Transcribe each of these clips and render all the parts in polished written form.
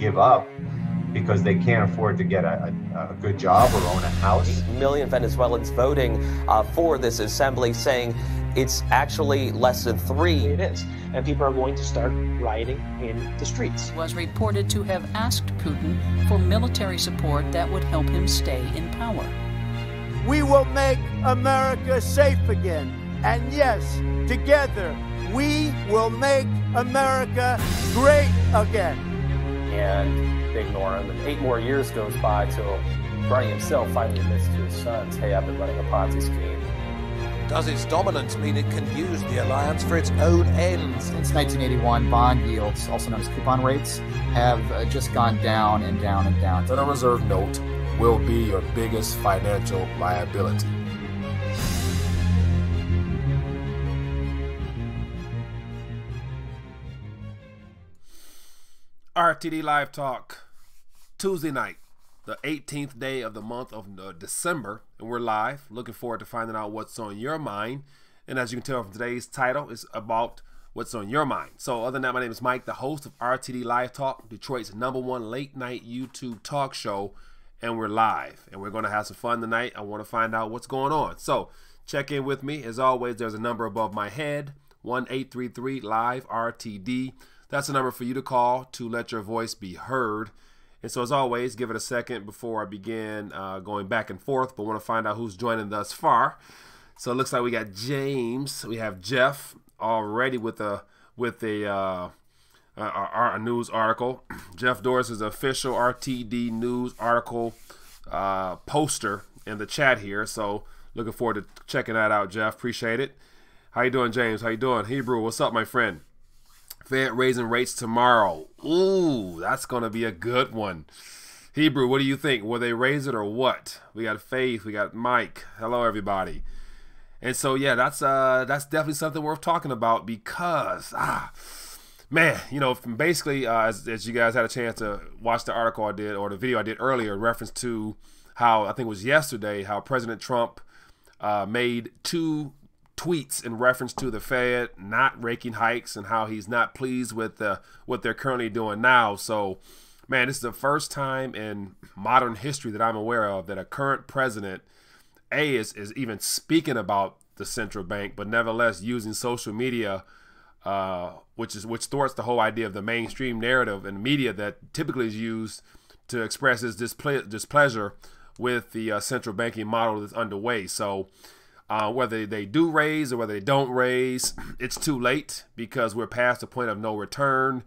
give up because they can't afford to get a good job or own a house. 8 million Venezuelans voting for this assembly, saying it's actually less than 3. It is. And people are going to start rioting in the streets. Was reported to have asked Putin for military support that would help him stay in power. We will make America safe again. And yes, together, we will make America great again. And they ignore him. And 8 more years goes by till Bernie himself finally admits to his sons, hey, I've been running a Ponzi scheme. Does its dominance mean it can use the alliance for its own ends? Since 1981, bond yields, also known as coupon rates, have just gone down and down and down. Federal Reserve note will be your biggest financial liability. RTD Live Talk, Tuesday night, the 18th day of the month of December, and we're live. Looking forward to finding out what's on your mind. And as you can tell from today's title, it's about what's on your mind. So other than that, my name is Mike, the host of RTD Live Talk, Detroit's #1 late night YouTube talk show, and we're live. And we're going to have some fun tonight. I want to find out what's going on. So check in with me. As always, there's a number above my head, 1-833-LIVE-RTD. That's the number for you to call to let your voice be heard. And so as always, give it a second before I begin going back and forth, but want to find out who's joining thus far. So it looks like we got James, we have Jeff already with a news article. Jeff Doris is official RTD news article poster in the chat here. So looking forward to checking that out, Jeff. Appreciate it. How you doing, James? How you doing? Hebrew, what's up, my friend? Fed raising rates tomorrow. Ooh, that's going to be a good one. Hebrew, what do you think? Will they raise it or what? We got Faith. We got Mike. Hello, everybody. And so, yeah, that's definitely something worth talking about because, man, you know, basically, as you guys had a chance to watch the article I did or the video I did earlier in reference to how, I think it was yesterday, how President Trump made 2 tweets in reference to the Fed not raking hikes and how he's not pleased with what they're currently doing now. So, man, this is the first time in modern history that I'm aware of that a current president, is even speaking about the central bank, but nevertheless using social media, which thwarts the whole idea of the mainstream narrative and media that typically is used to express his displeasure with the central banking model that's underway. So, whether they do raise or whether they don't raise, it's too late because we're past the point of no return.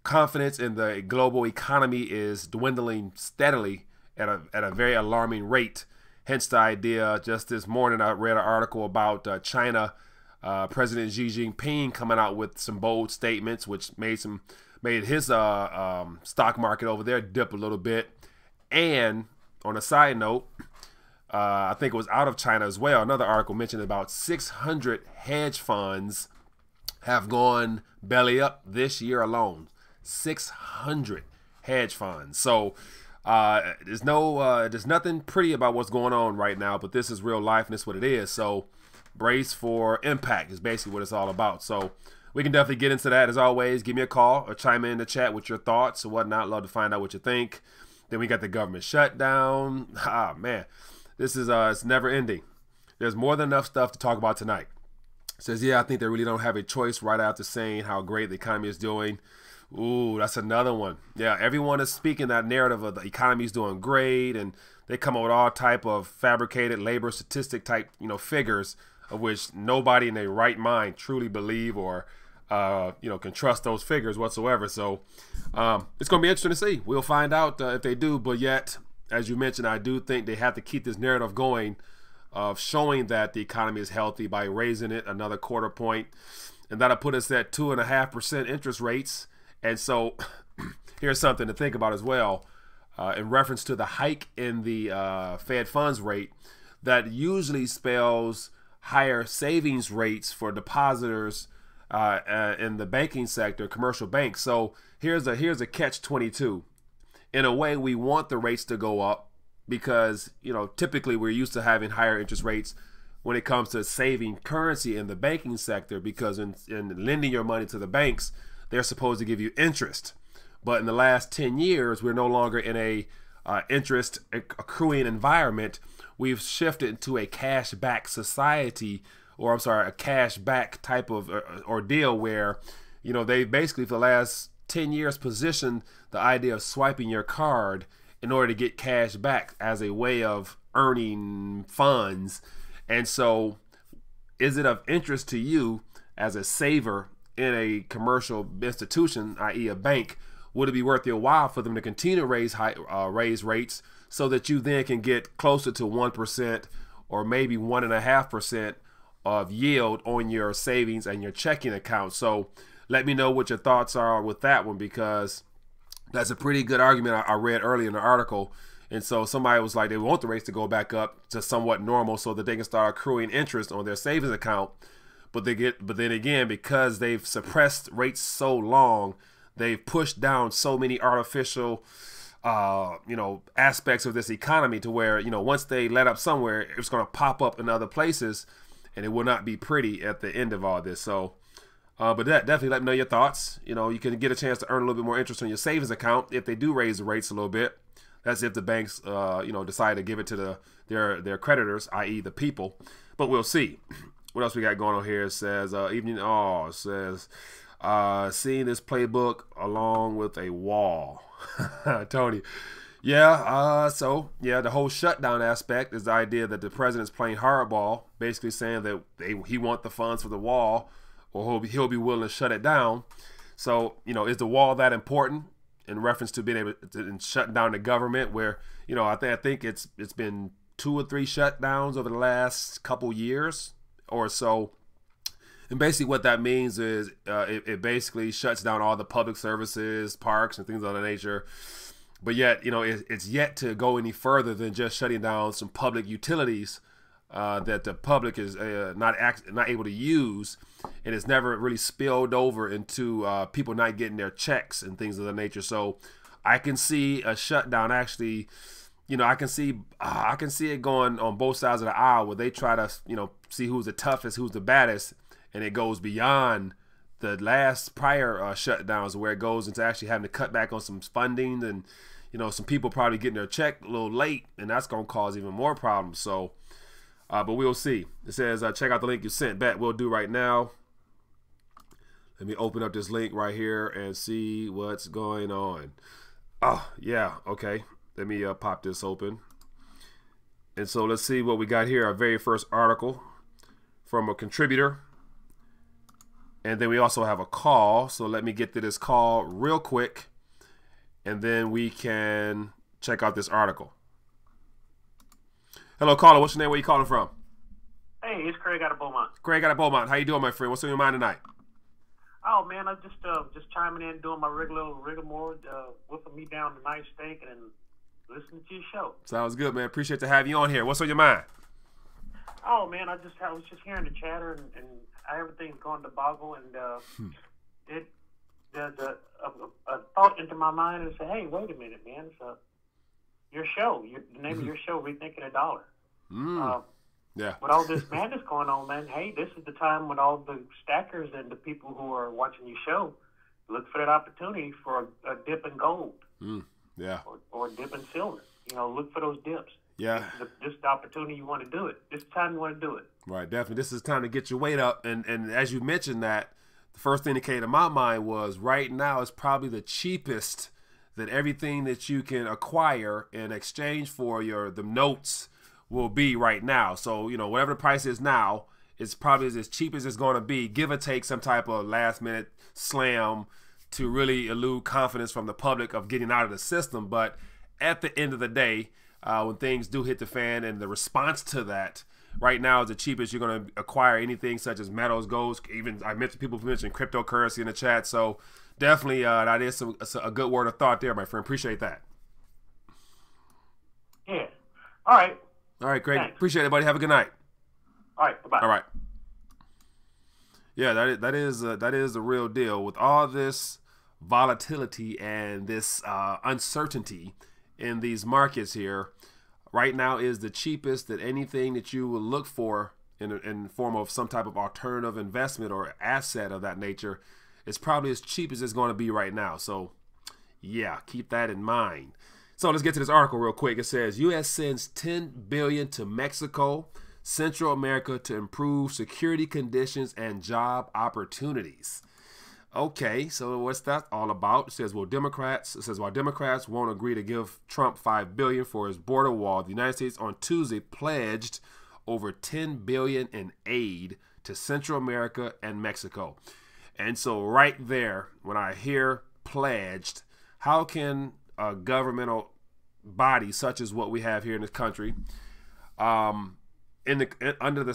Confidence in the global economy is dwindling steadily at a very alarming rate. Hence the idea, just this morning I read an article about China, President Xi Jinping coming out with some bold statements, which made his stock market over there dip a little bit. And on a side note, I think it was out of China as well. Another article mentioned about 600 hedge funds have gone belly up this year alone. 600 hedge funds. So there's nothing pretty about what's going on right now, but this is real life and this is what it is. So brace for impact is basically what it's all about. So we can definitely get into that. As always, give me a call or chime in the chat with your thoughts or whatnot. Love to find out what you think. Then we got the government shutdown. Man. This is it's never ending. There's more than enough stuff to talk about tonight. Says, yeah, I think they really don't have a choice right after saying how great the economy is doing. Ooh, that's another one. Yeah, everyone is speaking that narrative of the economy is doing great, and they come up with all type of fabricated labor statistic type, figures of which nobody in their right mind truly believe or can trust those figures whatsoever. So it's going to be interesting to see. We'll find out if they do, but yet, as you mentioned, I do think they have to keep this narrative going of showing that the economy is healthy by raising it another quarter point. And that'll put us at 2.5% interest rates. And so here's something to think about as well. In reference to the hike in the Fed funds rate, that usually spells higher savings rates for depositors in the banking sector, commercial banks. So here's a catch-22. In a way, we want the rates to go up because, typically we're used to having higher interest rates when it comes to saving currency in the banking sector because in lending your money to the banks, they're supposed to give you interest. But in the last 10 years, we're no longer in a interest accruing environment. We've shifted to a cash back society, or I'm sorry, a cash back type of ordeal where, you know, they basically for the last 10 years positioned the idea of swiping your card in order to get cash back as a way of earning funds. And so is it of interest to you as a saver in a commercial institution, i.e. a bank? Would it be worth your while for them to continue to raise rates so that you then can get closer to 1% or maybe 1.5% of yield on your savings and your checking account? So let me know what your thoughts are with that one, because that's a pretty good argument I read earlier in the article. And so somebody was like, they want the rates to go back up to somewhat normal so that they can start accruing interest on their savings account. But then again, because they've suppressed rates so long, they've pushed down so many artificial, aspects of this economy to where, once they let up somewhere, it's going to pop up in other places, and it will not be pretty at the end of all this. So, but definitely let me know your thoughts. You can get a chance to earn a little bit more interest on your savings account if they do raise the rates a little bit. That's if the banks, decide to give it to their creditors, i.e. the people. But we'll see. What else we got going on here? It says, it says, seeing this playbook along with a wall. Tony. Yeah, the whole shutdown aspect is the idea that the president's playing hardball, basically saying that he wants the funds for the wall, or he'll be willing to shut it down. So, is the wall that important in reference to being able to shut down the government, where, I think it's been 2 or 3 shutdowns over the last couple years or so. And basically what that means is it basically shuts down all the public services, parks, and things of that nature. But yet, it's yet to go any further than just shutting down some public utilities that the public is not able to use, and it's never really spilled over into people not getting their checks and things of that nature. So I can see a shutdown actually. I can see it going on both sides of the aisle, where they try to see who's the toughest, who's the baddest, and it goes beyond the last prior shutdowns, where it goes into actually having to cut back on some funding, and some people probably getting their check a little late, and that's going to cause even more problems. So, but we'll see. It says check out the link you sent. Bet we'll do right now. Let me open up this link right here and see what's going on. Oh yeah, okay. Let me pop this open. And so let's see what we got here. Our very first article from a contributor. And then we also have a call. So let me get to this call real quick, and then we can check out this article. Hello, caller. What's your name? Where you calling from? Hey, it's Craig out of Beaumont. Craig out of Beaumont. How you doing, my friend? What's on your mind tonight? Oh man, I'm just chiming in, doing my regular rigmarole, whipping me down a nice steak and listening to your show. Sounds good, man. Appreciate to have you on here. What's on your mind? Oh man, I was just hearing the chatter and everything's going to boggle, and a thought into my mind and said, hey, wait a minute, man. So your show, the name of your show, Rethinking the Dollar. Yeah. With all this madness going on, man, hey, this is the time when all the stackers and the people who are watching your show look for that opportunity for a dip in gold. Yeah. Or a dip in silver. Look for those dips. Yeah. This is the opportunity you want to do it. This is the time you want to do it. Right, definitely. This is time to get your weight up. And as you mentioned that, the first thing that came to my mind was right now is probably the cheapest that everything that you can acquire in exchange for the notes will be right now. So, whatever the price is now, it's probably as cheap as it's going to be, give or take some type of last minute slam to really elude confidence from the public of getting out of the system. But at the end of the day, when things do hit the fan and the response to that, right now is the cheapest you're going to acquire anything such as metals, golds. Even people mentioned cryptocurrency in the chat. So definitely that is a good word of thought there, my friend. Appreciate that. Yeah. All right. All right, Craig. Thanks. Appreciate it, buddy. Have a good night. All right. Bye-bye. All right. Yeah, that is the real deal. With all this volatility and this uncertainty in these markets here, right now is the cheapest that anything that you will look for in form of some type of alternative investment or asset of that nature is probably as cheap as it's going to be right now. So Yeah, keep that in mind. So let's get to this article real quick. It says, U.S. sends $10 billion to Mexico, Central America to improve security conditions and job opportunities. Okay, so what's that all about? It says, while Democrats won't agree to give Trump $5 billion for his border wall, the United States on Tuesday pledged over $10 billion in aid to Central America and Mexico. And so right there, when I hear pledged, how can a governmental body such as what we have here in this country, under the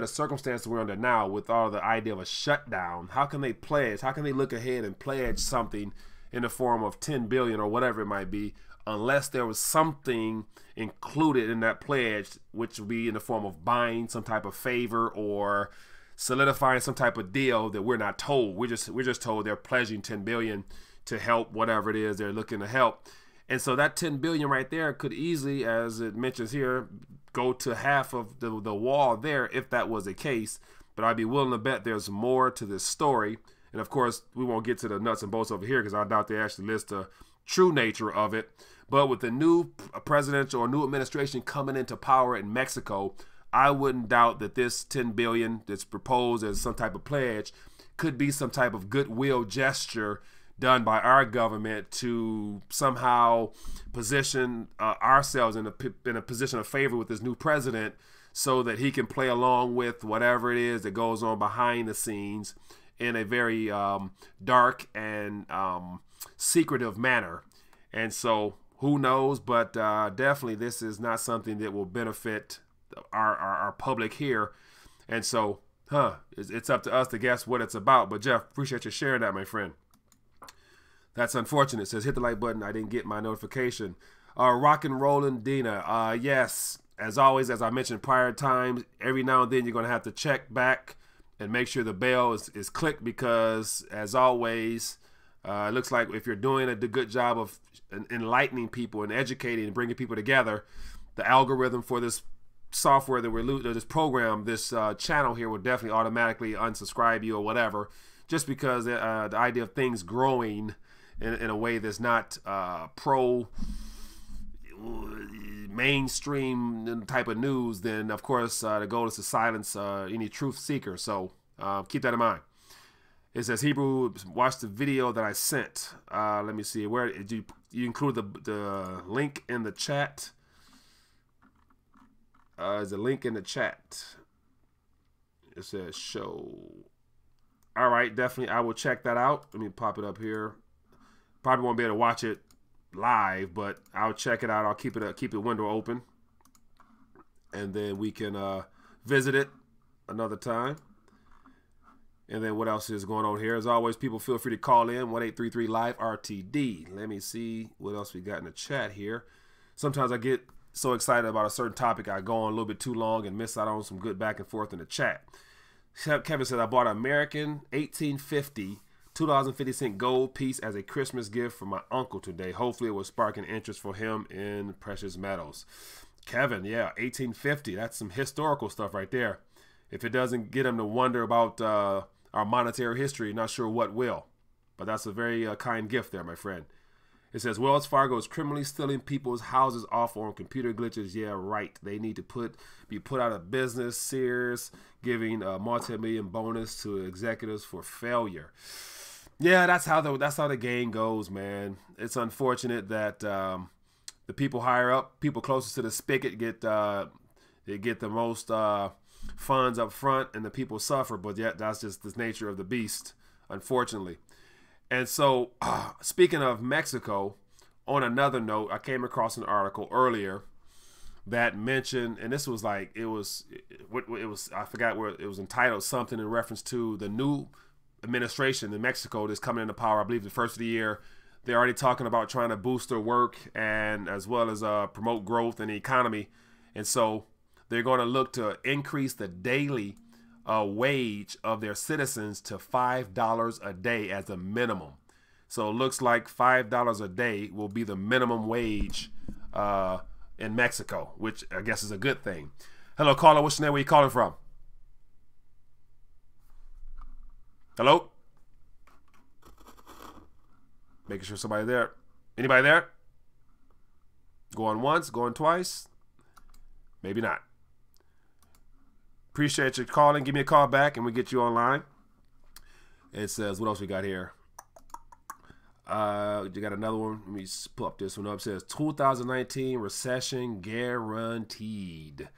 circumstances we're under now, with all the idea of a shutdown, how can they pledge? How can they look ahead and pledge something in the form of $10 billion or whatever it might be, unless there was something included in that pledge, which would be in the form of buying some type of favor or solidifying some type of deal that we're not told. We're just told they're pledging $10 billion to help whatever it is they're looking to help. And so that $10 billion right there could easily, as it mentions here, go to half of the wall there if that was the case. But I'd be willing to bet there's more to this story. And of course, we won't get to the nuts and bolts over here because I doubt they actually list the true nature of it. But with the new presidential or new administration coming into power in Mexico, I wouldn't doubt that this $10 billion that's proposed as some type of pledge could be some type of goodwill gesture done by our government to somehow position ourselves in a position of favor with this new president so that he can play along with whatever it is that goes on behind the scenes in a very dark and secretive manner. And so who knows, but definitely this is not something that will benefit our public here. And so, it's up to us to guess what it's about. But Jeff, appreciate you sharing that, my friend. That's unfortunate. It says, hit the like button. I didn't get my notification. Rock and Rollin' Dina. Yes, as always, as I mentioned prior times, every now and then you're going to have to check back and make sure the bell is clicked because, as always, it looks like if you're doing a good job of enlightening people and educating and bringing people together, the algorithm for this software that this program, this channel here will definitely automatically unsubscribe you or whatever, just because the idea of things growing in a way that's not pro mainstream type of news, then of course the goal is to silence any truth seeker. So keep that in mind. It says, Hebrew, watch the video that I sent. Let me see, where did you include the link in the chat? There's a link in the chat. It says show. All right, definitely I will check that out. Let me pop it up here. Probably won't be able to watch it live, but I'll check it out. I'll keep the window open, and then we can visit it another time. And then what else is going on here? As always, people feel free to call in 1-833 LIVE-RTD. Let me see what else we got in the chat here. Sometimes I get so excited about a certain topic, I go on a little bit too long and miss out on some good back and forth in the chat. Kevin said, I bought an American 1850 $2.50 gold piece as a Christmas gift for my uncle today. Hopefully it will spark an interest for him in precious metals. Kevin, yeah, 1850. That's some historical stuff right there. If it doesn't get him to wonder about our monetary history, not sure what will. But that's a very kind gift there, my friend. It says, Wells Fargo is criminally stealing people's houses off on computer glitches. Yeah, right. They need to be put out of business. Sears giving a multi-million bonus to executives for failure. Yeah, that's how the game goes, man. It's unfortunate that the people higher up, people closest to the spigot, get the most funds up front, and the people suffer. But yet, that's just the nature of the beast, unfortunately. And so, speaking of Mexico, on another note, I came across an article earlier that mentioned, and this was like, it was I forgot where it was entitled, something in reference to the new administration in Mexico that's coming into power, I believe the first of the year. They're already talking about trying to boost their work and as well as promote growth in the economy. And so they're going to look to increase the daily wage of their citizens to $5 a day as a minimum. So it looks like $5 a day will be the minimum wage in Mexico, which I guess is a good thing. Hello, caller. What's your name? Where you calling from? Hello? Making sure somebody there. Anybody there? Going once, going twice? Maybe not. Appreciate you calling. Give me a call back and we'll get you online. It says, what else we got here? You got another one. Let me pull up this one up. It says 2019 recession guaranteed.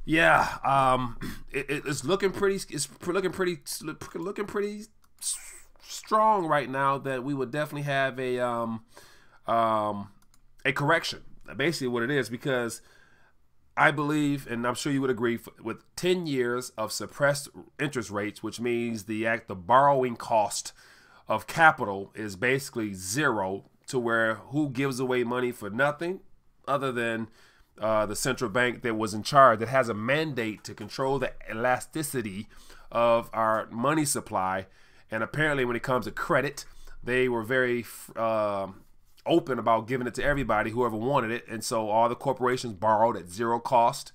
Yeah, it's looking pretty. It's looking pretty strong right now. That we would definitely have a correction. Basically, what it is, because I believe, and I'm sure you would agree, with 10 years of suppressed interest rates, which means the borrowing cost of capital is basically zero, to where who gives away money for nothing other than the central bank that was in charge, that has a mandate to control the elasticity of our money supply. And apparently when it comes to credit, they were very open about giving it to everybody, whoever wanted it. And so all the corporations borrowed at zero cost,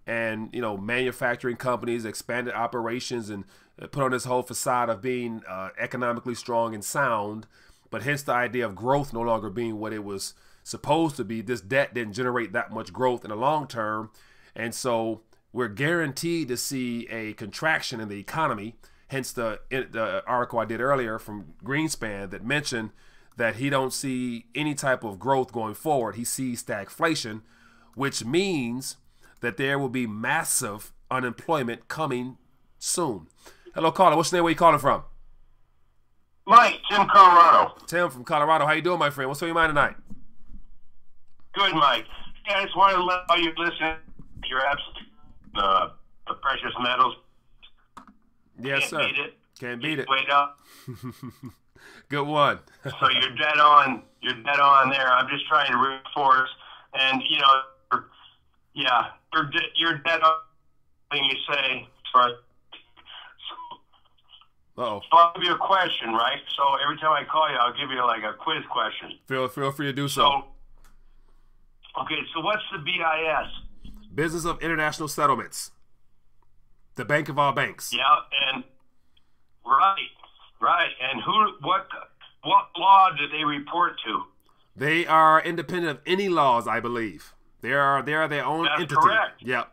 and manufacturing companies expanded operations and put on this whole facade of being economically strong and sound. But hence the idea of growth no longer being what it was supposed to be. This debt didn't generate that much growth in the long term, and so we're guaranteed to see a contraction in the economy. Hence the article I did earlier from Greenspan that mentioned that he don't see any type of growth going forward. He sees stagflation, which means that there will be massive unemployment coming soon. Hello, caller. What's your name? Where you calling from? Mike, Tim, Colorado. Tim from Colorado. How you doing, my friend? What's on your mind tonight? Good, Mike. Yeah, I just wanted to let all you listen. You're absolutely the precious metals. Yes, sir. Can't beat it. Can't beat it. Wait up. Good one. So you're dead on. You're dead on there. I'm just trying to reinforce, and you're dead on when you say. Uh-oh. So I'll give you a question, right? So every time I call you, I'll give you like a quiz question. Feel free to do so. Okay, so what's the BIS? Business of International Settlements. The bank of all banks. Yeah, and right. And what law do they report to? They are independent of any laws, I believe. They are their own entity. That's correct. Yep.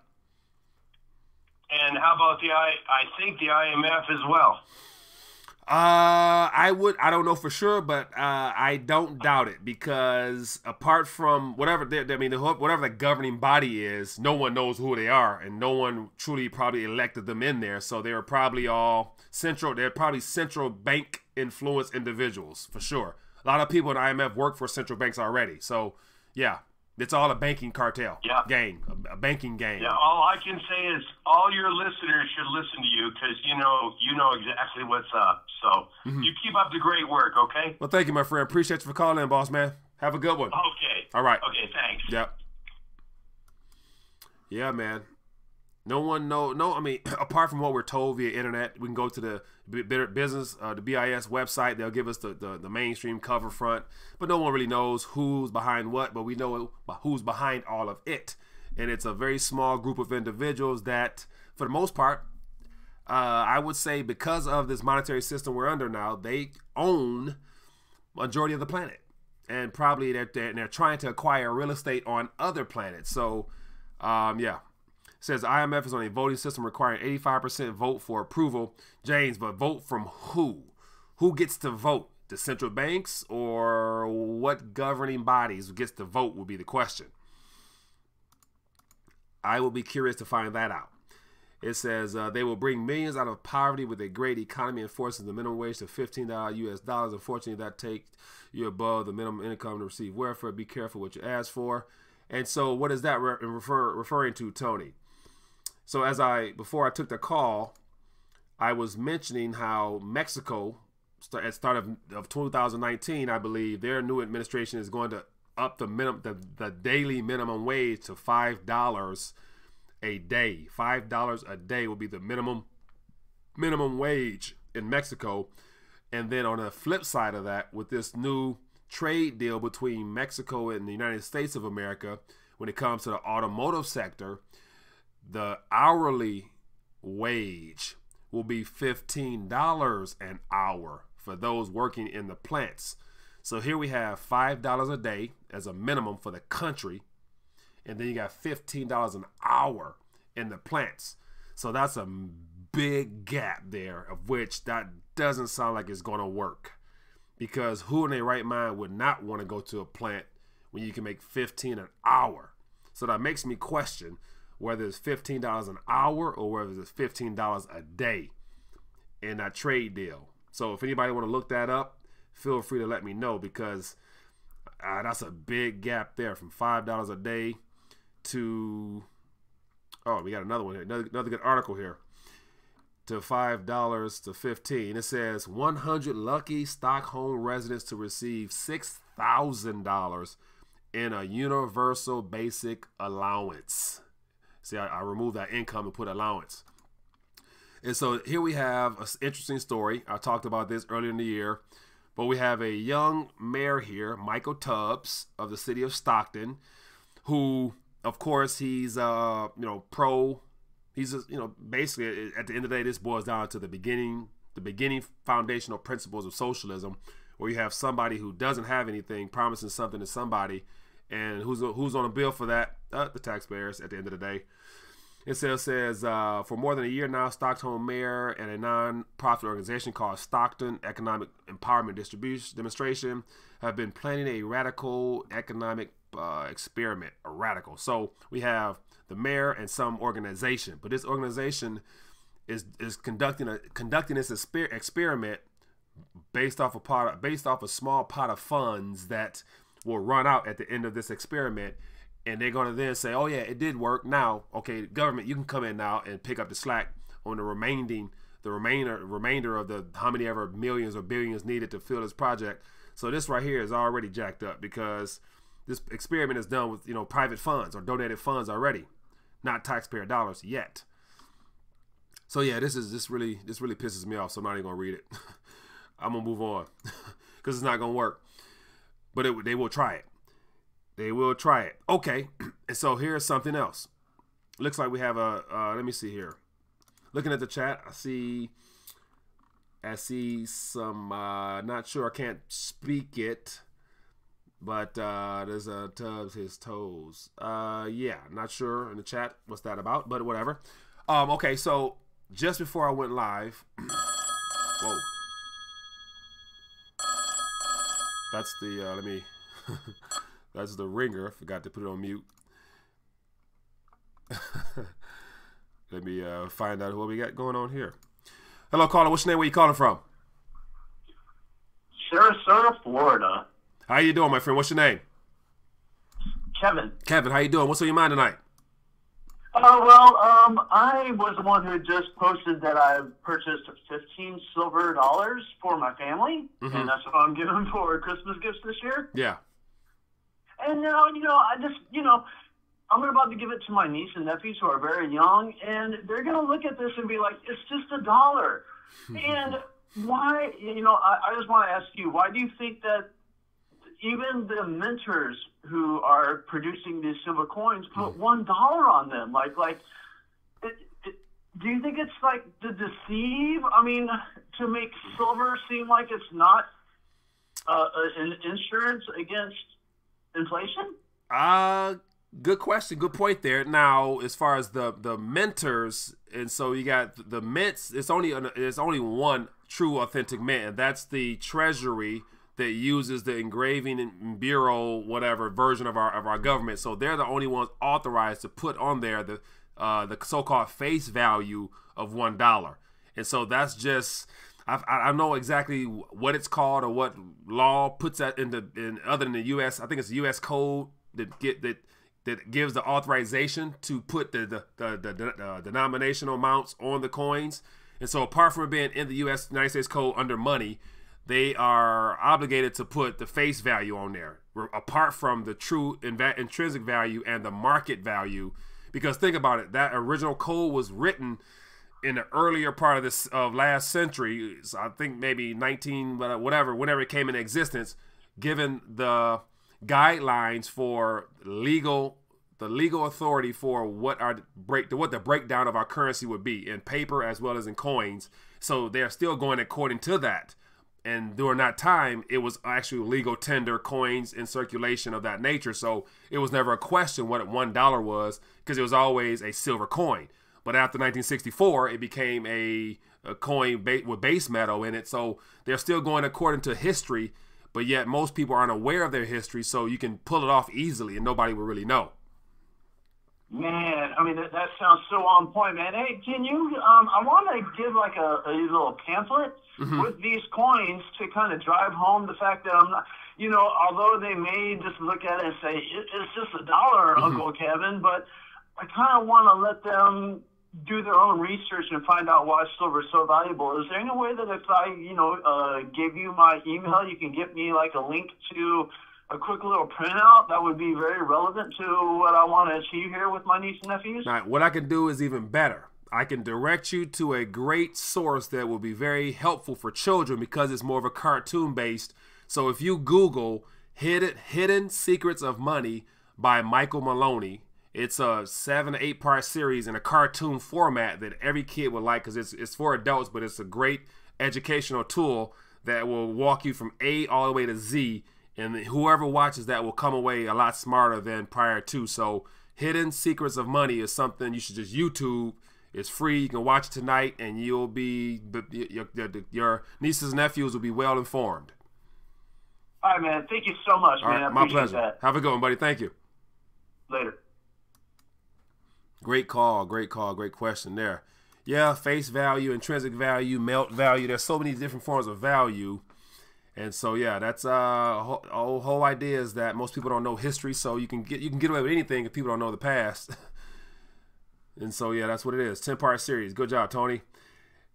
And how about I think the IMF as well? I don't know for sure, but I don't doubt it, because apart from whatever the governing body is, no one knows who they are, and no one truly probably elected them in there. So they are probably all central. They're probably central bank influence individuals for sure. A lot of people in the IMF work for central banks already. So yeah. It's all a banking cartel gang, a banking gang. Yeah, all I can say is all your listeners should listen to you, because you know exactly what's up. So you keep up the great work, okay? Well, thank you, my friend. Appreciate you for calling in, boss man. Have a good one. Okay. All right. Okay, thanks. Yep. Yeah, man. No, I mean, apart from what we're told via internet, we can go to the business, the BIS website. They'll give us the mainstream cover front, but no one really knows who's behind what, but we know who's behind all of it. And it's a very small group of individuals that, for the most part, I would say, because of this monetary system we're under now, they own majority of the planet. And probably they're trying to acquire real estate on other planets. So, yeah. Says IMF is on a voting system requiring 85% vote for approval. James, but vote from who? Who gets to vote? The central banks, or what governing bodies gets to vote will be the question. I will be curious to find that out. It says they will bring millions out of poverty with a great economy and forces the minimum wage to $15 US dollars. Unfortunately, that takes you above the minimum income to receive welfare. Be careful what you ask for. And so what is that referring to, Tony? So before I took the call, I was mentioning how Mexico, at the start of 2019, I believe, their new administration is going to up the daily minimum wage to $5 a day. $5 a day will be the minimum wage in Mexico. And then on the flip side of that, with this new trade deal between Mexico and the United States of America, when it comes to the automotive sector, the hourly wage will be $15 an hour for those working in the plants. So here we have $5 a day as a minimum for the country. And then you got $15 an hour in the plants. So that's a big gap there, of which that doesn't sound like it's going to work. Because who in their right mind would not want to go to a plant when you can make $15 an hour? So that makes me question whether it's $15 an hour or whether it's $15 a day in that trade deal. So if anybody want to look that up, feel free to let me know, because that's a big gap there from $5 a day to, oh, we got another one here, another good article here, to $5 to $15. It says 100 lucky Stockholm residents to receive $6,000 in a universal basic allowance. See, I removed that income and put allowance. And so here we have an interesting story. I talked about this earlier in the year, but we have a young mayor here, Michael Tubbs of the city of Stockton, who, of course, he's pro. He's basically at the end of the day, this boils down to the beginning foundational principles of socialism, where you have somebody who doesn't have anything promising something to somebody, and who's on a bill for that? The taxpayers at the end of the day. It says for more than a year now, Stockton mayor and a non-profit organization called Stockton Economic Empowerment Demonstration have been planning a radical economic experiment. So we have the mayor and some organization, but this organization is conducting this experiment based off a small pot of funds that will run out at the end of this experiment. And they're going to then say, oh, yeah, it did work. Now, okay, government, you can come in now and pick up the slack on the remainder of the how many ever millions or billions needed to fill this project. So this right here is already jacked up, because this experiment is done with, private funds or donated funds already, not taxpayer dollars yet. So yeah, this really pisses me off. So I'm not even gonna read it. I'm gonna move on because it's not gonna work. But they will try it. They will try it. Okay, and so here's something else. Looks like we have a, let me see here. Looking at the chat, I see some, not sure, I can't speak it, but there's a Tubbs his toes. Yeah, not sure in the chat what's that about, but whatever. Okay, so just before I went live, whoa. That's the, let me, that's the ringer. Forgot to put it on mute. Let me find out what we got going on here. Hello, caller. What's your name? Where you calling from? Sarasota, Florida. How you doing, my friend? What's your name? Kevin. Kevin, how you doing? What's on your mind tonight? I was the one who just posted that I purchased 15 silver dollars for my family, and that's what I'm giving for Christmas gifts this year. Yeah. And now, I'm about to give it to my niece and nephews who are very young, and they're going to look at this and be like, it's just $1. And why, I just want to ask you, why do you think that even the mentors who are producing these silver coins put $1 on them? Do you think it's like to deceive? I mean, to make silver seem like it's not an insurance against inflation? Good question. Good point there. Now, as far as the mentors, and so you got the mints, it's only one true authentic mint, and that's the Treasury that uses the engraving bureau, whatever version of our government. So they're the only ones authorized to put on there the so-called face value of $1. And so that's just, I know exactly what it's called or what law puts that in other than the U.S. I think it's the U.S. code that gives the authorization to put the denominational amounts on the coins. And so apart from it being in the United States code under money, they are obligated to put the face value on there, apart from the true intrinsic value and the market value. Because think about it, that original code was written in the earlier part of last century. So I think maybe whenever it came into existence, given the guidelines for the legal authority for what the breakdown of our currency would be in paper as well as in coins. So they're still going according to that. And during that time, it was actually legal tender coins in circulation of that nature. So it was never a question what $1 was, because it was always a silver coin. But after 1964, it became a coin with base metal in it. So they're still going according to history, but yet most people aren't aware of their history. So you can pull it off easily and nobody will really know. Man, I mean, that sounds so on point, man. Hey, can you, I want to give like a little pamphlet with these coins to kind of drive home the fact that I'm not, you know, although they may just look at it and say, it's just $1, Uncle Kevin, but I kind of want to let them do their own research and find out why silver is so valuable. Is there any way that if I, you know, give you my email, you can get me like a link to a quick little printout that would be very relevant to what I want to achieve here with my niece and nephews? Now, what I can do is even better. I can direct you to a great source that will be very helpful for children because it's more of a cartoon based. So if you Google Hidden Secrets of Money by Michael Maloney, it's a 7 to 8 part series in a cartoon format that every kid would like because it's for adults, but it's a great educational tool that will walk you from A all the way to Z. And whoever watches that will come away a lot smarter than prior to. So Hidden Secrets of Money is something you should just YouTube. It's free. You can watch it tonight, and you'll be your nieces and nephews will be well informed. All right, man. Thank you so much, man. Right, I my appreciate pleasure. that. Have a good one, buddy. Thank you. Later. Great call. Great call. Great question there. Yeah, face value, intrinsic value, melt value. There's so many different forms of value. And so, yeah, that's whole idea is that most people don't know history, so you can get away with anything if people don't know the past. And so, yeah, that's what it is. 10-part series. Good job, Tony.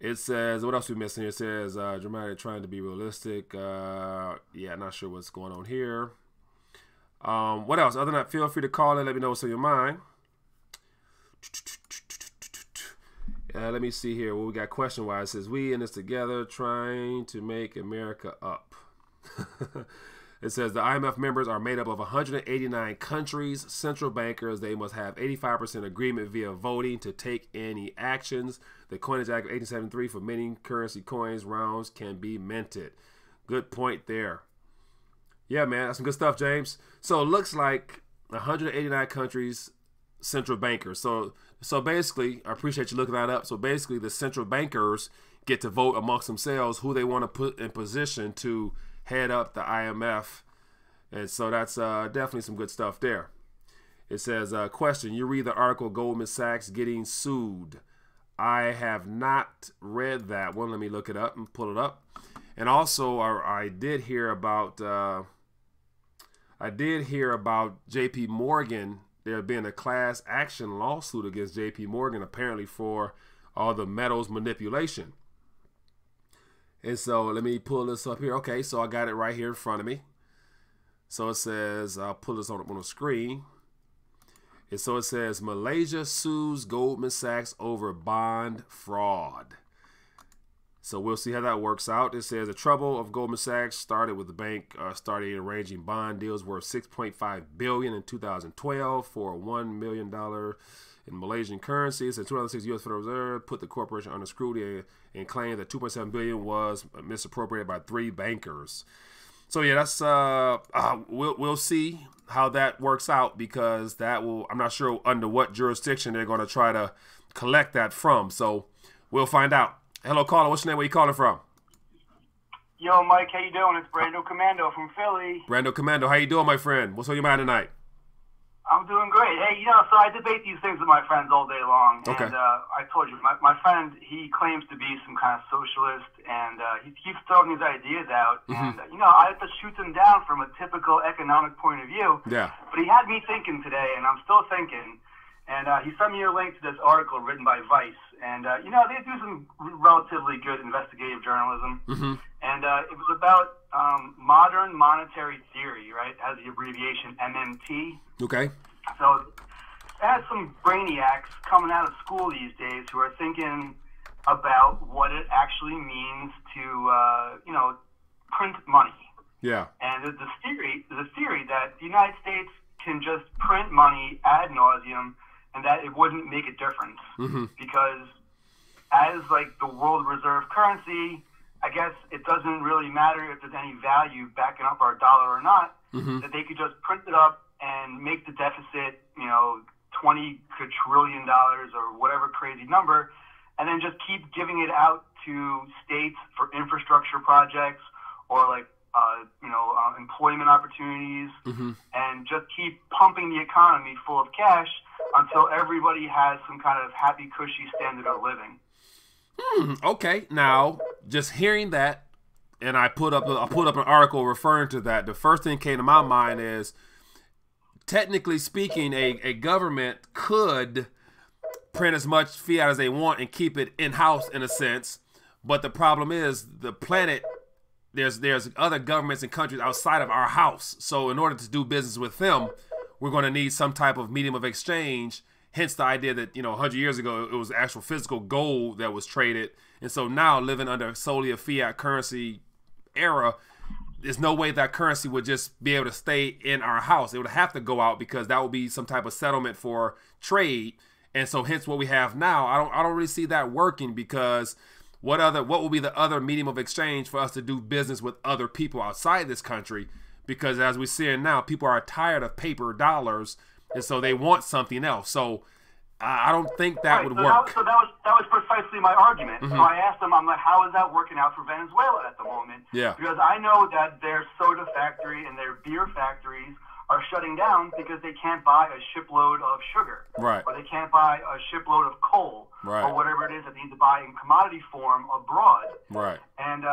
It says, what else are we missing here? It says, dramatic, trying to be realistic. Yeah, not sure what's going on here. What else? Other than that, feel free to call in. Let me know what's on your mind. Let me see here what we got question-wise. It says, we in this together trying to make America up. It says the IMF members are made up of 189 countries, central bankers. They must have 85% agreement via voting to take any actions. The Coinage Act of 1873 for minting currency coins rounds can be minted. Good point there. Yeah, man, that's some good stuff, James. So it looks like 189 countries, central bankers. So basically, I appreciate you looking that up. So basically, the central bankers get to vote amongst themselves who they want to put in position to head up the IMF. And so that's definitely some good stuff there. It says, question, you read the article Goldman Sachs getting sued. I have not read that one. Let me look it up and pull it up. And also, I did hear about J.P. Morgan. There being a class action lawsuit against J.P. Morgan apparently for all the metals manipulation. And so let me pull this up here. Okay, so I got it right here in front of me. So it says, I'll pull this on the screen. And so it says, Malaysia sues Goldman Sachs over bond fraud. So we'll see how that works out. It says the trouble of Goldman Sachs started with the bank started arranging bond deals worth $6.5 billion in 2012 for $1 million in Malaysian currency. It says 2006 U.S. Federal Reserve put the corporation under scrutiny and claimed that $2.7 billion was misappropriated by 3 bankers. So yeah, that's we'll see how that works out because that will, I'm not sure under what jurisdiction they're going to try to collect that from. So we'll find out. Hello, caller. What's your name? Where you calling from? Yo, Mike. How you doing? It's Brando Commando from Philly. Brando Commando. How you doing, my friend? What's on your mind tonight? I'm doing great. Hey, so I debate these things with my friends all day long. Okay. And I told you, my friend, he claims to be some kind of socialist, and he keeps throwing these ideas out. And, I have to shoot them down from a typical economic point of view. Yeah. But he had me thinking today, and I'm still thinking. And he sent me a link to this article written by Vice. And, they do some relatively good investigative journalism. And it was about modern monetary theory, right? It has the abbreviation MMT. Okay. So it has some brainiacs coming out of school these days who are thinking about what it actually means to, print money. Yeah. And the theory that the United States can just print money ad nauseum and that it wouldn't make a difference because as like the world reserve currency, I guess it doesn't really matter if there's any value backing up our dollar or not, that they could just print it up and make the deficit, you know, $20 quadrillion or whatever crazy number, and then just keep giving it out to states for infrastructure projects or like, employment opportunities, and just keep pumping the economy full of cash until everybody has some kind of happy, cushy standard of living. Okay, now just hearing that, and I put up an article referring to that. The first thing that came to my mind is, technically speaking, a government could print as much fiat as they want and keep it in-house in a sense, but the problem is the planet. There's other governments and countries outside of our house. So in order to do business with them, we're going to need some type of medium of exchange. Hence the idea that, 100 years ago, it was actual physical gold that was traded. And so now, living under solely a fiat currency era, there's no way that currency would just be able to stay in our house. It would have to go out, because that would be some type of settlement for trade. And so hence what we have now, I don't really see that working, because what will be the other medium of exchange for us to do business with other people outside this country? Because as we're seeing now, people are tired of paper dollars, and so they want something else. So I don't think that would work. So that was precisely my argument. So I asked them, I'm like, how is that working out for Venezuela at the moment? Yeah. Because I know that their soda factory and their beer factories are shutting down because they can't buy a shipload of sugar, right? Or they can't buy a shipload of coal, right? Or whatever it is that they need to buy in commodity form abroad, right? And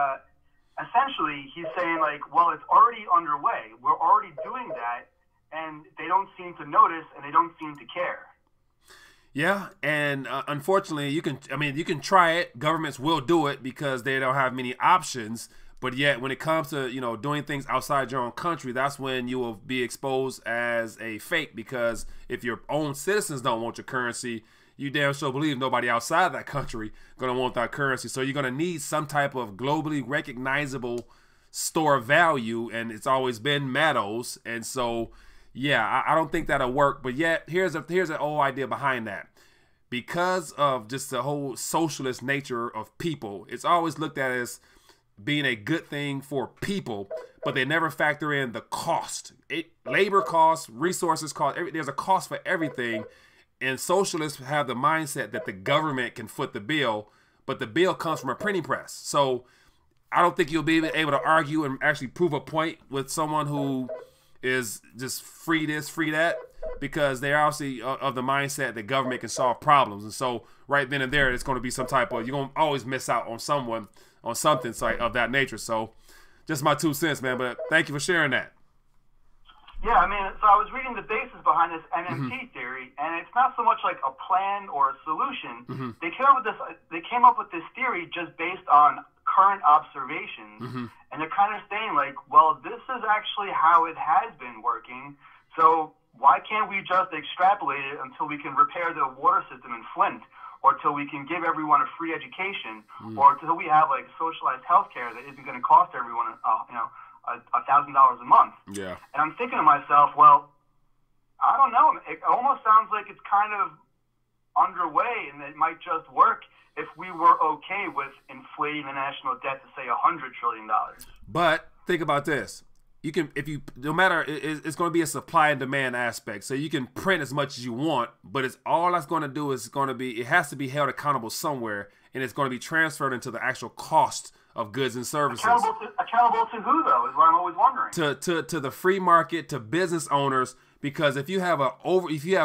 essentially, he's saying like, well, it's already underway. We're already doing that, and they don't seem to notice, and they don't seem to care. Yeah, and unfortunately, you can try it. Governments will do it because they don't have many options. But yet, when it comes to, doing things outside your own country, that's when you will be exposed as a fake. Because if your own citizens don't want your currency, you damn sure believe nobody outside that country going to want that currency. So you're going to need some type of globally recognizable store of value. And it's always been metals. And so, yeah, I don't think that'll work. But yet, here's an old idea behind that. Because of just the whole socialist nature of people, it's always looked at as being a good thing for people, but they never factor in the cost. Labor costs, resources cost, there's a cost for everything. And socialists have the mindset that the government can foot the bill, but the bill comes from a printing press. So I don't think you'll be able to argue and actually prove a point with someone who is just free this, free that, because they're obviously of the mindset that government can solve problems. And so right then and there, it's going to be some type of, you're going to always miss out on someone, on something of that nature. So just my 2 cents, man, but thank you for sharing that. Yeah, I mean, so I was reading the basis behind this NMT theory, and it's not so much like a plan or a solution. They came up with this theory just based on current observations, and they're kind of saying like, well, this is actually how it has been working, so why can't we just extrapolate it until we can repair the water system in Flint, or till we can give everyone a free education, or till we have like socialized healthcare that isn't going to cost everyone, $1,000 a month. Yeah. And I'm thinking to myself, well, I don't know. It almost sounds like it's kind of underway, and it might just work if we were okay with inflating the national debt to say $100 trillion. But think about this. You can, no matter, it's going to be a supply and demand aspect. So you can print as much as you want, but it's all that's going to do is it has to be held accountable somewhere, and it's going to be transferred into the actual cost of goods and services. Accountable to who, though, is what I'm always wondering. To the free market, to business owners, because if you have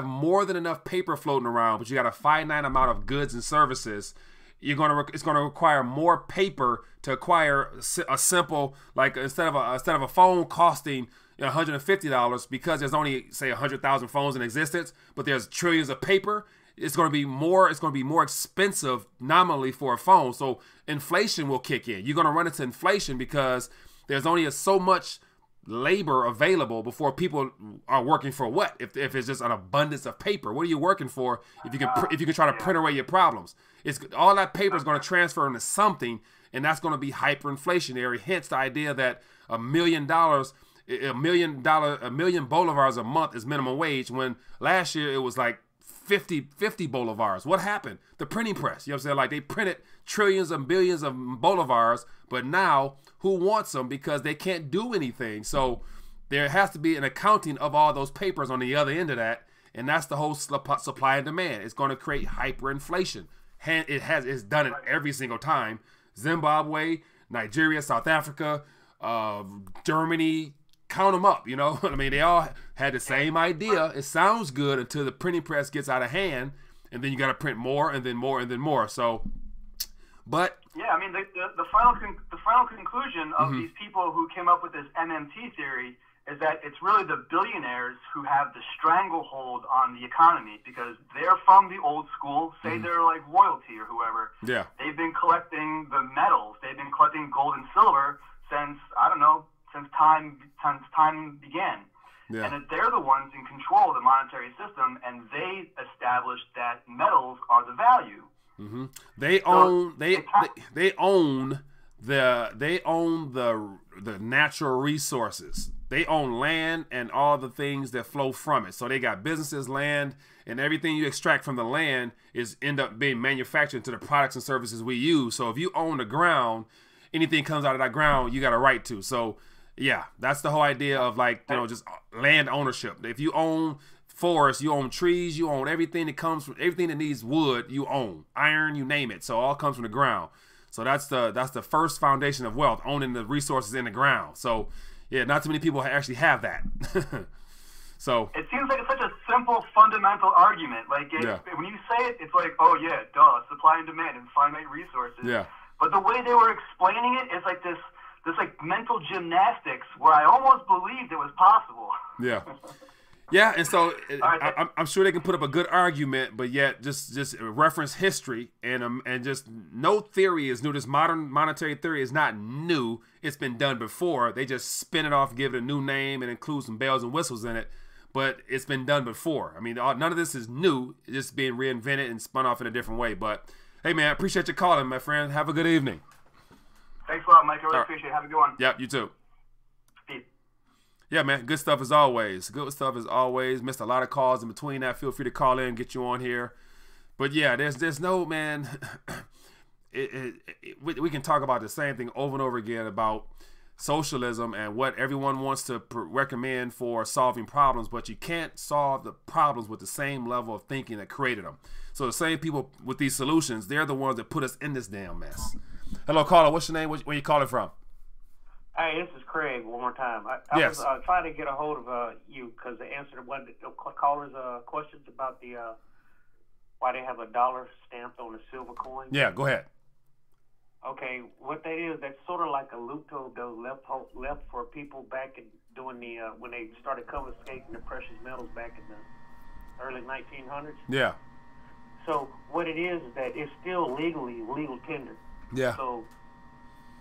more than enough paper floating around, but you got a finite amount of goods and services, it's going to require more paper to acquire a simple, like instead of a phone costing $150, because there's only say 100,000 phones in existence, but there's trillions of paper. It's going to be more expensive nominally for a phone. So inflation will kick in. You're going to run into inflation because there's only so much labor available before people are working for what? If it's just an abundance of paper, what are you working for if you can try to print away your problems? It's all that paper is going to transfer into something, and that's going to be hyperinflationary. Hence the idea that $1 million bolivars a month is minimum wage, when last year it was like 50 bolivars. What happened? The printing press. You know what I'm saying? Like, they printed trillions and billions of bolivars, but now who wants them because they can't do anything? So there has to be an accounting of all those papers on the other end of that, and that's the whole supply and demand. It's going to create hyperinflation. It's done it every single time. Zimbabwe, Nigeria, South Africa, Germany, count them up, you know. I mean, they all had the same idea. It sounds good until the printing press gets out of hand, and then you got to print more and then more and then more. So, but yeah, I mean, the final conclusion of these people who came up with this MMT theory is that it's really the billionaires who have the stranglehold on the economy because they're from the old school. Say they're like royalty or whoever. Yeah, they've been collecting the metals. They've been collecting gold and silver since since time began. Yeah. And that they're the ones in control of the monetary system, and they established that metals are the value. Mm-hmm. They own the natural resources. They own land and all the things that flow from it. So they got businesses, land, and everything you extract from the land is end up being manufactured into the products and services we use. So if you own the ground, anything comes out of that ground, you got a right to. So yeah, that's the whole idea of, like, you know, just land ownership. If you own forests, you own trees, you own everything that comes from everything that needs wood, you own iron, you name it. So all comes from the ground. So that's the first foundation of wealth, owning the resources in the ground. So yeah, not too many people actually have that. So it seems like it's such a simple, fundamental argument. Like when you say it, it's like, oh yeah, duh, supply and demand and finite resources. Yeah. But the way they were explaining it is like this like mental gymnastics where I almost believed it was possible. Yeah. Yeah, and so I'm sure they can put up a good argument, but yet just reference history and just no theory is new. This modern monetary theory is not new. It's been done before. They just spin it off, give it a new name, and include some bells and whistles in it. But it's been done before. I mean, none of this is new. It's just being reinvented and spun off in a different way. But hey, man, I appreciate you calling, my friend. Have a good evening. Thanks a lot, Mike. I really appreciate it. Have a good one. Yep, you too. Yeah, man, good stuff as always. Good stuff as always. Missed a lot of calls in between that. Feel free to call in, get you on here. But yeah, there's no, man, we can talk about the same thing over and over again about socialism and what everyone wants to recommend for solving problems, but you can't solve the problems with the same level of thinking that created them. So the same people with these solutions, they're the ones that put us in this damn mess. Hello, caller. What's your name? Where you calling from? Hey, this is Craig one more time. I was trying to get a hold of you because the answer to one of the caller's questions about the why they have a dollar stamped on a silver coin. Yeah, go ahead. Okay, what that is, that's sort of like a loophole that was left for people back in doing the when they started confiscating the precious metals back in the early 1900s. Yeah. So what it is that it's still legal tender. Yeah. So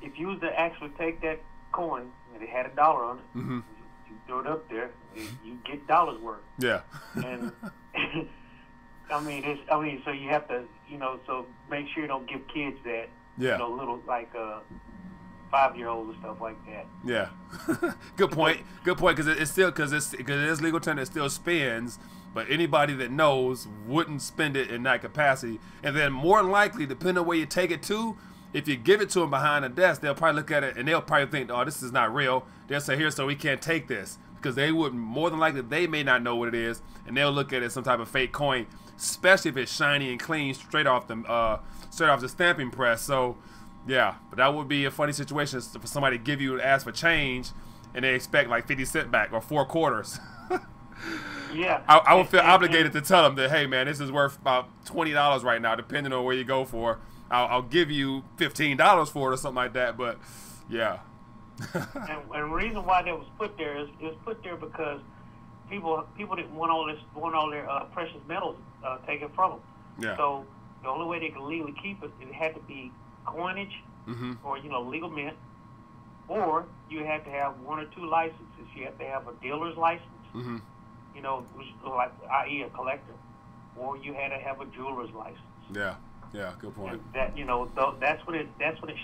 if you was to actually take that coin and it had $1 on it, you throw it up there, and you get dollars worth. Yeah. And so you have to, so make sure you don't give kids that. Yeah. Little like 5-year-olds and stuff like that. Yeah. Good point. Good point. Because it is legal tender, it still spends. But anybody that knows wouldn't spend it in that capacity. And then more than likely, depending on where you take it to, if you give it to them behind a desk, they'll probably look at it and they'll probably think, oh, this is not real. They'll say, here, so we can't take this. Because they would, more than likely, they may not know what it is. And they'll look at it as some type of fake coin, especially if it's shiny and clean straight off the stamping press. So, yeah. But that would be a funny situation for somebody to give you and ask for change and they expect like 50 cents back or 4 quarters. Yeah. I would feel obligated to tell them that, hey, man, this is worth about $20 right now, depending on where you go for. I'll give you $15 for it or something like that, but yeah. and the reason why that was put there is it was put there because people didn't want all their precious metals taken from them. Yeah. So the only way they could legally keep it had to be coinage or legal mint, or you had to have 1 or 2 licenses. You had to have a dealer's license, which like i.e. a collector, or you had to have a jeweler's license. Yeah. Yeah, good point. And that that's when it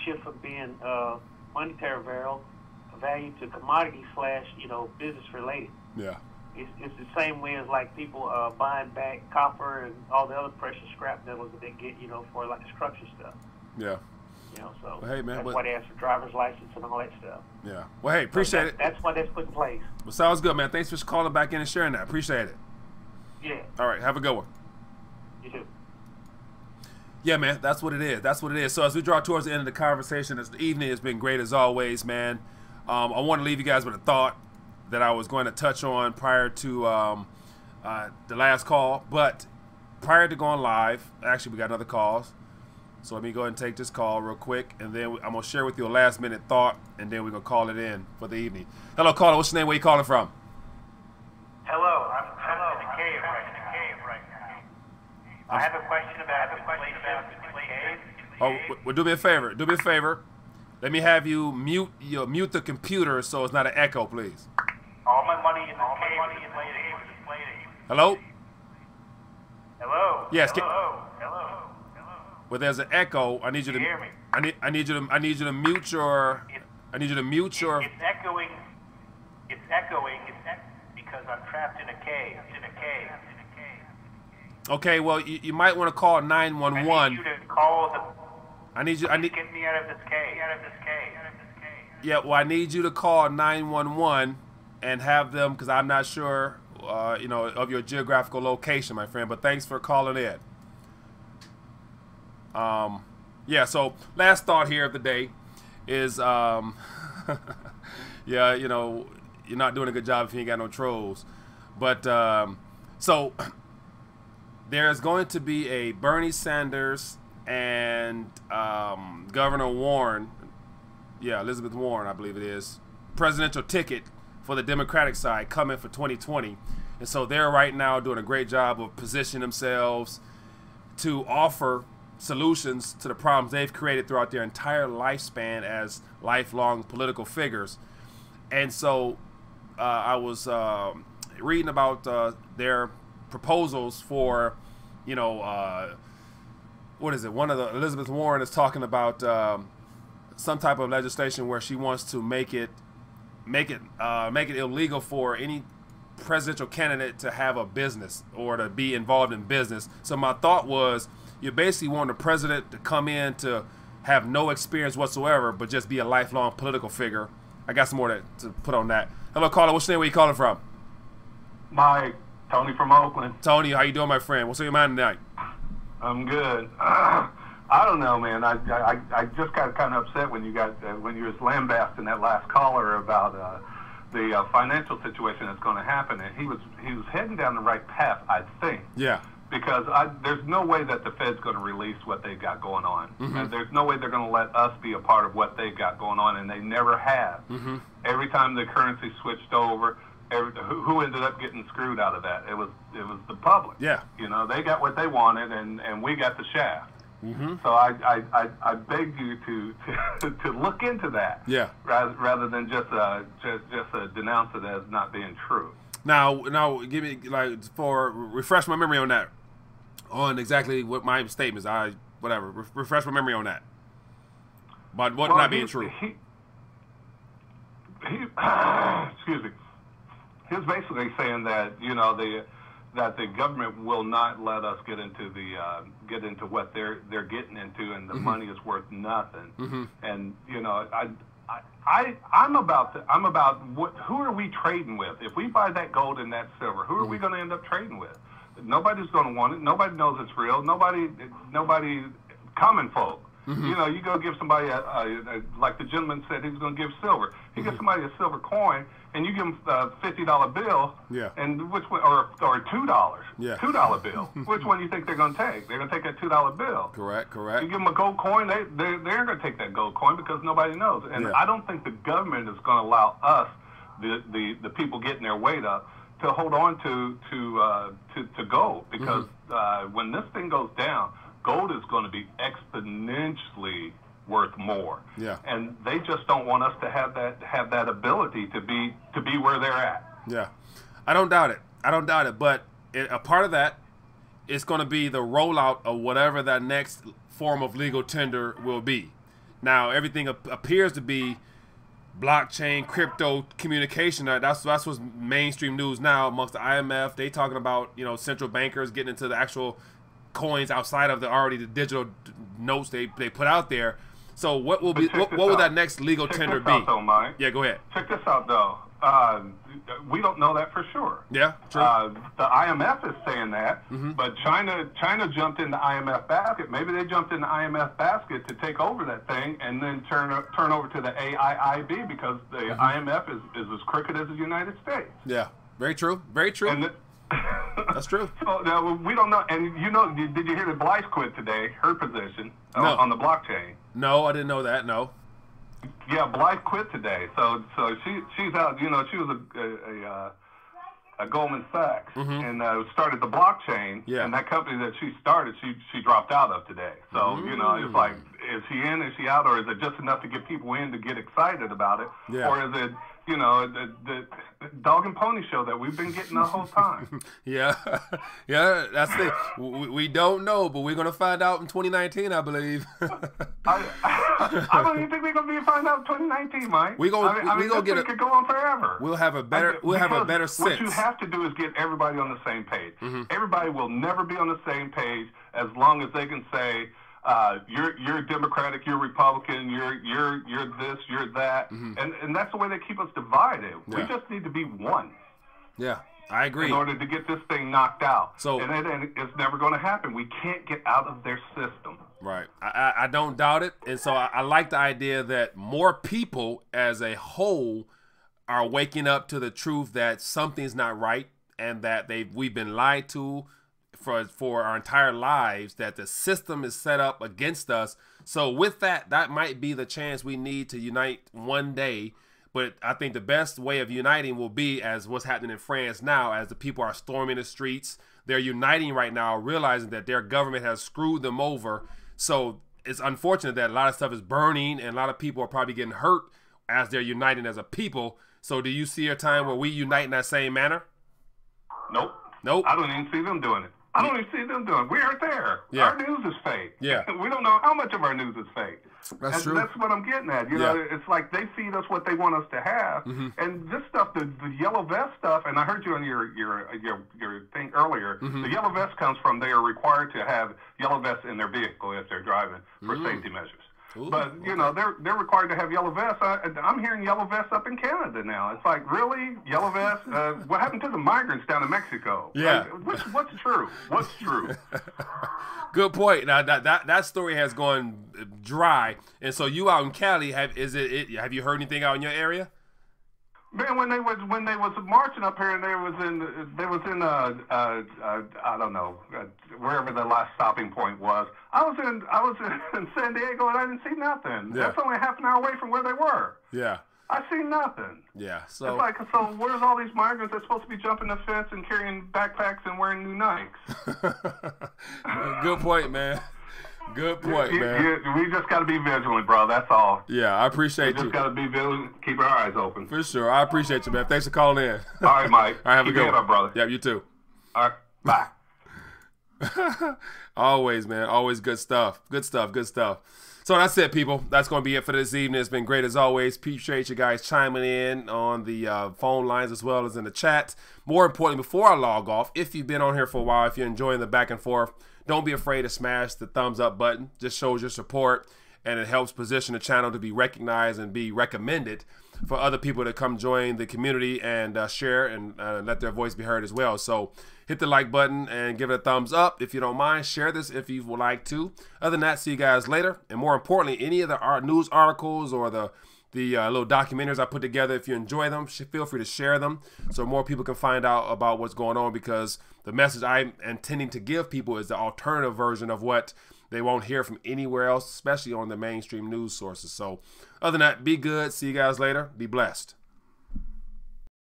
shifted from being monetary value to commodity / business related. Yeah. it's the same way as like people buying back copper and all the other precious scrap metals that they get, you know, for like construction stuff. Yeah. You know, so well, hey, man, that's why they ask for driver's license and all that stuff. Yeah. Well, hey, appreciate it. That's why that's put in place. Well, sounds good, man. Thanks for calling back in and sharing that. Appreciate it. Yeah. All right. Have a good one. You too. Yeah, man. That's what it is. That's what it is. So as we draw towards the end of the conversation, this evening has been great as always, man. I want to leave you guys with a thought that I was going to touch on prior to the last call. But prior to going live, actually, we got another call. So let me go ahead and take this call real quick, and then I'm going to share with you a last-minute thought, and then we're going to call it in for the evening. Hello, caller. What's your name? Where you calling from? Hello. I'm trapped in a cave right now. I have a question about inflation. Oh, well, do me a favor. Do me a favor. Let me have you mute the computer so it's not an echo, please. All my money in the cave is inflated. Hello? Hello? Yes. Hello? Well, there's an echo. I need you to hear me? I need you to mute your. I need you to mute your. It's echoing. It's echoing. Because I'm trapped in a cave. Okay. Well, you might want to call 911. I need you to call the. I need you. Get me out of this cave. Yeah. Well, I need you to call 911 and have them, because I'm not sure, you know, of your geographical location, my friend. But thanks for calling in. Yeah, so last thought here of the day is, yeah, you know, you're not doing a good job if you ain't got no trolls. But, so there's going to be a Bernie Sanders and Governor Warren, yeah, Elizabeth Warren, I believe it is, presidential ticket for the Democratic side coming for 2020. And so they're right now doing a great job of positioning themselves to offer solutions to the problems they've created throughout their entire lifespan as lifelong political figures. And so I was reading about their proposals for, you know, what is it? One of the Elizabeth Warren is talking about some type of legislation where she wants to make it illegal for any presidential candidate to have a business or to be involved in business. So my thought was, you basically want the president to come in to have no experience whatsoever, but just be a lifelong political figure. I got some more to put on that. Hello, caller. What's your name? Where you calling from? Mike, Tony from Oakland. Tony, how you doing, my friend? What's on your mind tonight? I'm good. I don't know, man. I just got kind of upset when you was lambasting that last caller about the financial situation that's going to happen, and he was heading down the right path, I think. Yeah. Because there's no way that the Fed's going to release what they've got going on. And there's no way they're going to let us be a part of what they've got going on, and they never have. Every time the currency switched over, who ended up getting screwed out of that? It was the public. Yeah. You know, they got what they wanted, and we got the shaft. So I beg you to look into that. Yeah. Rather than just denounce it as not being true. Now, give me refresh my memory on that, on exactly what my statements. Refresh my memory on that. But what not being true? Excuse me. He was basically saying that, you know, that the government will not let us get into what they're getting into, and the money is worth nothing. And you know, I'm about who are we trading with? If we buy that gold and that silver, who are we going to end up trading with? Nobody's going to want it. Nobody knows it's real. Nobody, common folk. You know, you go give somebody like the gentleman said he was going to give silver. You give somebody a silver coin, and you give them a $50 bill. Yeah. And which one, or $2? Yeah. $2 bill. Which one do you think they're going to take? They're going to take that $2 bill. Correct. You give them a gold coin, they're going to take that gold coin because nobody knows. And I don't think the government is going to allow us, the people getting their weight up, to hold on to gold, because when this thing goes down, gold is going to be exponentially worth more. Yeah. And they just don't want us to have that ability to be where they're at. Yeah. I don't doubt it. But a part of that is going to be the rollout of whatever that next form of legal tender will be. Now, everything appears to be blockchain, crypto communication. That's what's mainstream news now amongst the IMF. They talking about, you know, central bankers getting into the actual coins outside of the digital notes they put out there. So what will that next legal tender be? Though, Mike. Yeah, go ahead. Check this out, though. We don't know that for sure. Yeah, true. The IMF is saying that, but China jumped in the IMF basket. Maybe they jumped in the IMF basket to take over that thing and then turn over to the AIIB because the IMF is as crooked as the United States. Yeah, very true. Very true. And that's true. So we don't know. And you know, did you hear that Blythe quit today? Her position on the blockchain. No, I didn't know that. No. Yeah, Blythe quit today. So she's out. You know, she was a Goldman Sachs and started the blockchain. Yeah. And that company that she started, she dropped out of today. So you know, it's like, is she in? Is she out? Or is it just enough to get people in to get excited about it? Yeah. Or is it, you know, the dog and pony show that we've been getting the whole time? Yeah, that's it. We don't know, but we're gonna find out in 2019, I believe. I don't even think we're gonna find out in 2019, Mike. We gonna get it. Could go on forever. We'll have a better sense. What you have to do is get everybody on the same page. Everybody will never be on the same page as long as they can say, you're Democratic, you're Republican, you're this, you're that, and that's the way they keep us divided. Yeah. We just need to be one. Yeah, I agree. In order to get this thing knocked out. So, and it's never going to happen. We can't get out of their system. Right. I don't doubt it, and so I like the idea that more people as a whole are waking up to the truth that something's not right and that we've been lied to for our entire lives, that the system is set up against us. So with that might be the chance we need to unite one day. But I think the best way of uniting will be as what's happening in France now, as the people are storming the streets. They're uniting right now, realizing that their government has screwed them over. So it's unfortunate that a lot of stuff is burning and a lot of people are probably getting hurt as they're uniting as a people. So do you see a time where we unite in that same manner? Nope. I don't even see them doing it. I don't even see them doing it. We aren't there. Yeah. Our news is fake. Yeah. We don't know how much of our news is fake. That's true. That's what I'm getting at. You know, it's like they feed us what they want us to have. And this stuff, the yellow vest stuff, and I heard you on your thing earlier, the yellow vest comes from they are required to have yellow vests in their vehicle if they're driving for safety measures. Ooh, but, you know, they're required to have yellow vests. I'm hearing yellow vests up in Canada now. It's like, really? Yellow vests? What happened to the migrants down in Mexico? Yeah. Like, what's true? What's true? Good point. Now, that story has gone dry. And so you out in Cali, have you heard anything out in your area? Man, when they was marching up here and they was in I don't know, wherever the last stopping point was. I was in San Diego and I didn't see nothing. Yeah. That's only half an hour away from where they were. Yeah. I see nothing. Yeah. So it's like, so where's all these migrants that's supposed to be jumping the fence and carrying backpacks and wearing new Nikes? Good point, man. Good point, man. We just got to be vigilant, bro. That's all. Yeah, I appreciate you. We just got to be vigilant, keep our eyes open. For sure. I appreciate you, man. Thanks for calling in. All right, Mike. All right, have a good one. Up, brother. Yeah, you too. All right, bye. Always, man. Always good stuff. Good stuff. Good stuff. So that's it, people. That's going to be it for this evening. It's been great as always. Appreciate you guys chiming in on the phone lines as well as in the chat. More importantly, before I log off, if you've been on here for a while, if you're enjoying the back and forth, don't be afraid to smash the thumbs up button. Just shows your support, and it helps position the channel to be recognized and be recommended for other people to come join the community and share and let their voice be heard as well. So hit the like button and give it a thumbs up if you don't mind. Share this if you would like to. Other than that, see you guys later. And more importantly, any of the news articles or the little documentaries I put together, if you enjoy them, feel free to share them so more people can find out about what's going on, because the message I'm intending to give people is the alternative version of what they won't hear from anywhere else, especially on the mainstream news sources. So other than that, be good. See you guys later. Be blessed.